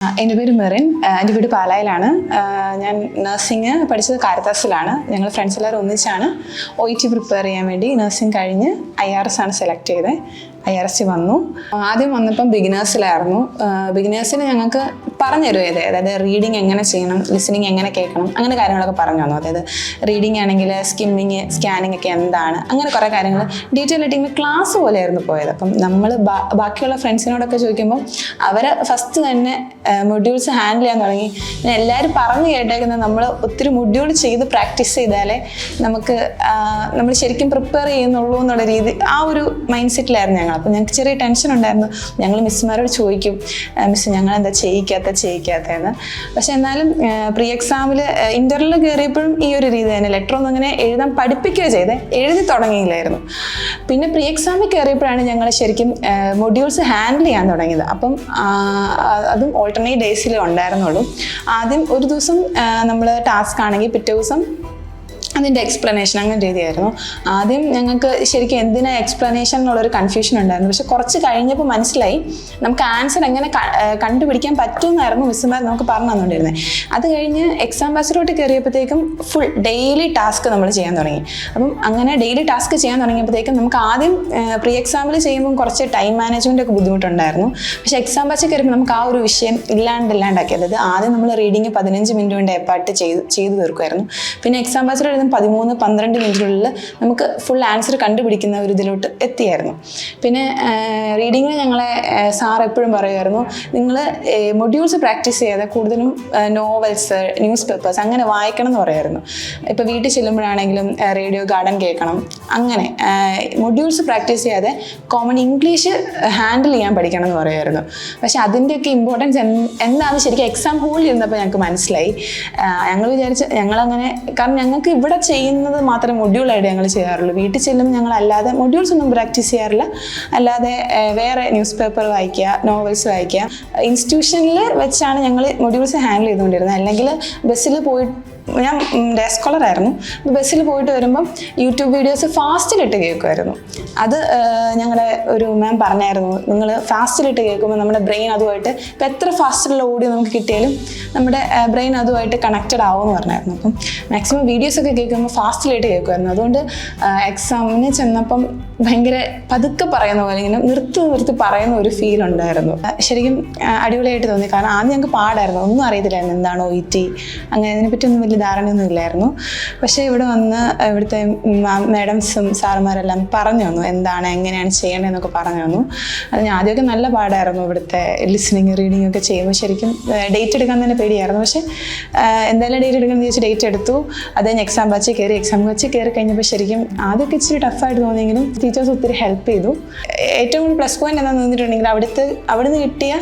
എൻ്റെ പേര് മെറിൻ. എൻ്റെ വീട് പാലായിലാണ്. ഞാൻ നഴ്സിംഗ് പഠിച്ചത് കാരിത്താസിലാണ്. ഞങ്ങൾ ഫ്രണ്ട്സ് എല്ലാവരും ഒന്നിച്ചാണ് OET പ്രിപ്പയർ ചെയ്യാൻ വേണ്ടി നഴ്സിംഗ് കഴിഞ്ഞ് IRS ആണ് സെലക്ട് ചെയ്തത്. IRS വന്നു. ആദ്യം വന്നപ്പം ബിഗിനേഴ്സിലായിരുന്നു. ബിഗിനേഴ്സിന് ഞങ്ങൾക്ക് പറഞ്ഞു തരുമോ അതായത് റീഡിങ് എങ്ങനെ ചെയ്യണം, ലിസണിങ് എങ്ങനെ കേൾക്കണം, അങ്ങനെ കാര്യങ്ങളൊക്കെ പറഞ്ഞു തന്നു. അതായത് റീഡിങ് ആണെങ്കിൽ സ്കിമ്മിങ്, സ്കാനിങ് ഒക്കെ എന്താണ്, അങ്ങനെ കുറേ കാര്യങ്ങൾ ഡീറ്റെയിൽ ആയിട്ട് ഇങ്ങനെ ക്ലാസ് പോലെയായിരുന്നു പോയത്. അപ്പം നമ്മൾ ബാക്കിയുള്ള ഫ്രണ്ട്സിനോടൊക്കെ ചോദിക്കുമ്പോൾ അവർ ഫസ്റ്റ് തന്നെ മൊഡ്യൂൾസ് ഹാൻഡിൽ ചെയ്യാൻ തുടങ്ങി. പിന്നെ എല്ലാവരും പറഞ്ഞു കേട്ടേക്കുന്നത് നമ്മൾ ഒത്തിരി മൊഡ്യൂൾ ചെയ്ത് പ്രാക്ടീസ് ചെയ്താലേ നമുക്ക് നമ്മൾ ശരിക്കും പ്രിപ്പയർ ചെയ്യുന്നുള്ളൂ എന്നുള്ള രീതി, ആ ഒരു മൈൻഡ് സെറ്റിലായിരുന്നു ഞങ്ങൾ. അപ്പം ഞങ്ങൾക്ക് ചെറിയ ടെൻഷൻ ഉണ്ടായിരുന്നു. ഞങ്ങൾ മിസ്സുമാരോട് ചോദിക്കും, മിസ് ഞങ്ങൾ എന്താ ചെയ്യിക്കാത്തതെന്ന്. പക്ഷെ എന്നാലും പ്രീ എക്സാമിൽ ഇൻ്റർവ്യൂവിൽ കയറിയപ്പോഴും ഈ ഒരു രീതി തന്നെ, ലെറ്റർ ഒന്നും അങ്ങനെ എഴുതാൻ പഠിപ്പിക്കുകയോ ചെയ്തേ, എഴുതി തുടങ്ങിയില്ലായിരുന്നു. പിന്നെ പ്രീ എക്സാമിൽ കയറിയപ്പോഴാണ് ഞങ്ങൾ ശരിക്കും മൊഡ്യൂൾസ് ഹാൻഡിൽ ചെയ്യാൻ തുടങ്ങിയത്. അപ്പം അതും ഓൾട്ടർനേറ്റ് ഡേയ്സിലേ ഉണ്ടായിരുന്നുള്ളൂ. ആദ്യം ഒരു ദിവസം നമ്മൾ ടാസ്ക് ആണെങ്കിൽ പിറ്റേ ദിവസം അതിൻ്റെ എക്സ്പ്ലനേഷൻ, അങ്ങനെ രീതിയായിരുന്നു. ആദ്യം ഞങ്ങൾക്ക് ശരിക്കും എന്തിനാ എക്സ്പ്ലനേഷൻ എന്നുള്ളൊരു കൺഫ്യൂഷൻ ഉണ്ടായിരുന്നു. പക്ഷെ കുറച്ച് കഴിഞ്ഞപ്പോൾ മനസ്സിലായി നമുക്ക് ആൻസർ എങ്ങനെ കണ്ടുപിടിക്കാൻ പറ്റുമെന്നായിരുന്നു മിസ്സുമാർ നമുക്ക് പറഞ്ഞു തന്നുകൊണ്ടിരുന്നത്. അത് കഴിഞ്ഞ് എക്സാം ബാച്ചിലോട്ട് കയറിയപ്പോഴത്തേക്കും ഫുൾ ഡെയിലി ടാസ്ക് നമ്മൾ ചെയ്യാൻ തുടങ്ങി. അപ്പം അങ്ങനെ ഡെയിലി ടാസ്ക് ചെയ്യാൻ തുടങ്ങിയപ്പോഴത്തേക്കും നമുക്ക് ആദ്യം പ്രീ എക്സാമിൽ ചെയ്യുമ്പോൾ കുറച്ച് ടൈം മാനേജ്മെൻ്റ് ഒക്കെ ബുദ്ധിമുട്ടുണ്ടായിരുന്നു. പക്ഷേ എക്സാം ബാച്ചിൽ കയറിയപ്പോൾ നമുക്ക് ആ ഒരു വിഷയം ഇല്ലാണ്ടാക്കി. അതായത് ആദ്യം നമ്മൾ റീഡിങ് 15 മിനിറ്റ് കൊണ്ട് എപ്പാട്ട് ചെയ്ത് തീർക്കുമായിരുന്നു. പിന്നെ എക്സാം ബാച്ചിൽ 13-12 മിനിറ്റിനുള്ളിൽ നമുക്ക് ഫുൾ ആൻസർ കണ്ടുപിടിക്കുന്ന ഒരു ഇതിലോട്ട് എത്തിയായിരുന്നു. പിന്നെ റീഡിങ്ങിന് ഞങ്ങളെ സാർ എപ്പോഴും പറയുമായിരുന്നു, നിങ്ങൾ മൊഡ്യൂൾസ് പ്രാക്ടീസ് ചെയ്യാതെ കൂടുതലും നോവൽസ്, ന്യൂസ് പേപ്പേഴ്സ് അങ്ങനെ വായിക്കണം എന്ന് പറയുമായിരുന്നു. ഇപ്പോൾ വീട്ടിൽ ചെല്ലുമ്പോഴാണെങ്കിലും റേഡിയോ ഗാർഡൻ കേൾക്കണം. അങ്ങനെ മൊഡ്യൂൾസ് പ്രാക്ടീസ് ചെയ്യാതെ കോമൺ ഇംഗ്ലീഷ് ഹാൻഡിൽ ചെയ്യാൻ പഠിക്കണം എന്ന് പറയുമായിരുന്നു. പക്ഷെ അതിൻ്റെയൊക്കെ ഇമ്പോർട്ടൻസ് എന്താണെന്ന് ശരിക്കും എക്സാം ഹോളിൽ ഇരുന്നപ്പോൾ ഞങ്ങൾക്ക് മനസ്സിലായി. ഞങ്ങൾ വിചാരിച്ച് ഞങ്ങളങ്ങനെ, കാരണം ഞങ്ങൾക്ക് ഇവിടെ ചെയ്യുന്നത് മാത്രമേ മൊഡ്യൂളായിട്ട് ഞങ്ങൾ ചെയ്യാറുള്ളൂ. വീട്ടിൽ ചെല്ലുമ്പോൾ ഞങ്ങൾ അല്ലാതെ മൊഡ്യൂൾസ് ഒന്നും പ്രാക്ടീസ് ചെയ്യാറില്ല. അല്ലാതെ വേറെ ന്യൂസ് പേപ്പർ വായിക്കുക, നോവൽസ് വായിക്കുക. ഇൻസ്റ്റിറ്റ്യൂഷനിൽ വെച്ചാണ് ഞങ്ങൾ മൊഡ്യൂൾസ് ഹാൻഡിൽ ചെയ്തുകൊണ്ടിരുന്നത്. അല്ലെങ്കിൽ ബസ്സിൽ ഞാൻ ഡേ സ്കോളറായിരുന്നു. ബസ്സിൽ പോയിട്ട് വരുമ്പം യൂട്യൂബ് വീഡിയോസ് ഫാസ്റ്റിലിട്ട് കേൾക്കുമായിരുന്നു. അത് ഞങ്ങളുടെ ഒരു മാം പറഞ്ഞായിരുന്നു, നിങ്ങൾ ഫാസ്റ്റിലിട്ട് കേൾക്കുമ്പോൾ നമ്മുടെ ബ്രെയിൻ അതുമായിട്ട്, ഇപ്പം എത്ര ഫാസ്റ്റിലുള്ള ഓഡിയോ നമുക്ക് കിട്ടിയാലും നമ്മുടെ ബ്രെയിൻ അതുമായിട്ട് കണക്റ്റഡ് ആവുമെന്ന് പറഞ്ഞായിരുന്നു. അപ്പം മാക്സിമം വീഡിയോസൊക്കെ കേൾക്കുമ്പോൾ ഫാസ്റ്റിലിട്ട് കേൾക്കുമായിരുന്നു. അതുകൊണ്ട് എക്സാമിന് ചെന്നപ്പം ഭയങ്കര പതുക്കെ പറയുന്ന പോലെ ഇങ്ങനെ നിർത്തി പറയുന്ന ഒരു ഫീൽ ഉണ്ടായിരുന്നു. ശരിക്കും അടിപൊളിയായിട്ട് തോന്നി. കാരണം ആദ്യം ഞങ്ങൾക്ക് പാടായിരുന്നു, ഒന്നും അറിയത്തില്ലായിരുന്നു എന്താണ് OET, അങ്ങനെ അതിനെപ്പറ്റിയൊന്നും വലിയ ധാരണയൊന്നും ഇല്ലായിരുന്നു. പക്ഷേ ഇവിടെ വന്ന് ഇവിടുത്തെ മാഡംസും സാറുമാരെല്ലാം പറഞ്ഞു തന്നു എന്താണ്, എങ്ങനെയാണ് ചെയ്യേണ്ടതെന്നൊക്കെ പറഞ്ഞു തന്നു. അത് ഞാൻ ആദ്യമൊക്കെ നല്ല പാടായിരുന്നു. ഇവിടുത്തെ ലിസണിങ്, റീഡിങ് ഒക്കെ ചെയ്യുമ്പോൾ ശരിക്കും ഡേറ്റ് എടുക്കാൻ തന്നെ പേടിയായിരുന്നു. പക്ഷേ എന്തായാലും ഡേറ്റ് എടുക്കാമെന്ന് ചോദിച്ചാൽ ഡേറ്റ് എടുത്തു. അത് കഴിഞ്ഞ് എക്സാം ബാച്ചിൽ കയറി കഴിഞ്ഞപ്പോൾ ശരിക്കും ആദ്യമൊക്കെ ഇച്ചിരി ടഫായിട്ട് തോന്നിയെങ്കിലും ടീച്ചേഴ്സ് ഒത്തിരി ഹെൽപ്പ് ചെയ്തു. ഏറ്റവും കൂടുതൽ പ്ലസ് പോയിന്റ് എന്താണെന്ന് തോന്നിയിട്ടുണ്ടെങ്കിൽ അവിടുന്ന് കിട്ടിയ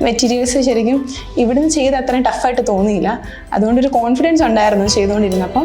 മെറ്റീരിയൽസ് ശരിക്കും ഇവിടുന്ന് ചെയ്ത് അത്രയും ടഫായിട്ട് തോന്നിയില്ല. അതുകൊണ്ടൊരു കോൺഫിഡൻസ് ഉണ്ടായിരുന്നു ചെയ്തുകൊണ്ടിരുന്നപ്പം.